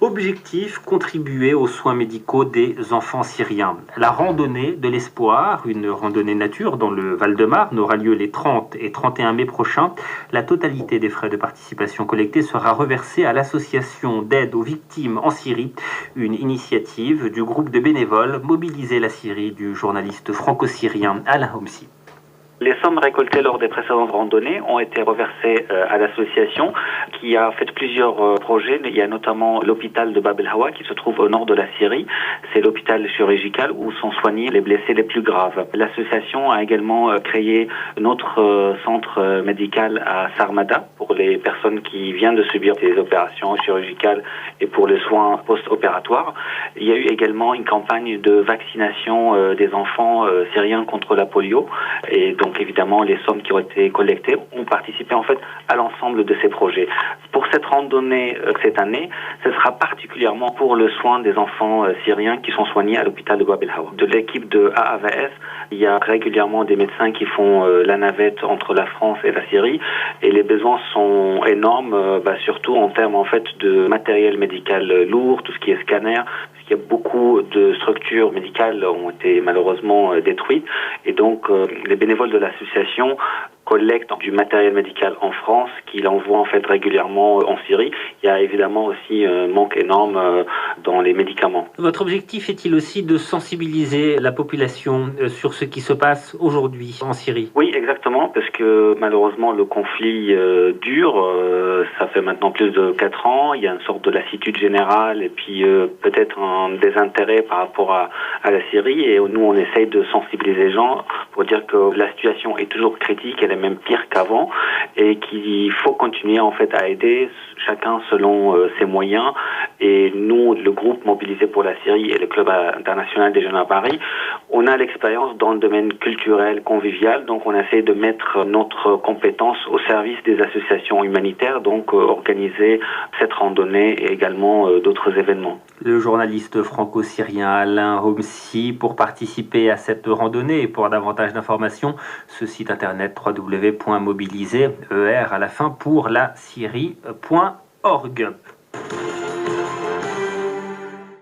Objectif, contribuer aux soins médicaux des enfants syriens. La randonnée de l'espoir, une randonnée nature dans le Val-de-Marne, aura lieu les 30 et 31 mai prochains. La totalité des frais de participation collectés sera reversée à l'association d'aide aux victimes en Syrie, une initiative du groupe de bénévoles Mobiliser la Syrie du journaliste franco-syrien Alain Homsi. Les sommes récoltées lors des précédentes randonnées ont été reversées à l'association qui a fait plusieurs projets. Il y a notamment l'hôpital de Bab el-Hawa qui se trouve au nord de la Syrie. C'est l'hôpital chirurgical où sont soignés les blessés les plus graves. L'association a également créé notre centre médical à Sarmada pour les personnes qui viennent de subir des opérations chirurgicales et pour les soins post-opératoires. Il y a eu également une campagne de vaccination des enfants syriens contre la polio et donc évidemment, les sommes qui ont été collectées ont participé en fait à l'ensemble de ces projets. Pour cette randonnée cette année, ce sera particulièrement pour le soin des enfants syriens qui sont soignés à l'hôpital de Bab el-Hawa. De l'équipe de AAVS, il y a régulièrement des médecins qui font la navette entre la France et la Syrie et les besoins sont énormes, surtout en termes en fait de matériel médical lourd, tout ce qui est scanner. Il y a beaucoup de structures médicales ont été malheureusement détruites et donc les bénévoles de l'association collectent du matériel médical en France qu'il envoie en fait régulièrement en Syrie. Il y a évidemment aussi un manque énorme dans les médicaments. Votre objectif est-il aussi de sensibiliser la population sur ce qui se passe aujourd'hui en Syrie? Oui, exactement, parce que malheureusement le conflit dure. Ça fait maintenant plus de 4 ans. Il y a une sorte de lassitude générale et puis peut-être un désintérêt par rapport à la Syrie. Et nous, on essaye de sensibiliser les gens pour dire que la situation est toujours critique, elle est même pire qu'avant et qu'il faut continuer en fait à aider chacun selon ses moyens. Et nous, le groupe Mobilisé pour la Syrie et le Club international des jeunes à Paris, on a l'expérience dans le domaine culturel, convivial, donc on essaie de mettre notre compétence au service des associations humanitaires, donc organiser cette randonnée et également d'autres événements. Le journaliste franco-syrien Alain Homsi, pour participer à cette randonnée et pour davantage d'informations, ce site internet www.mobiliser, ER à la fin, pour la Syrie.org.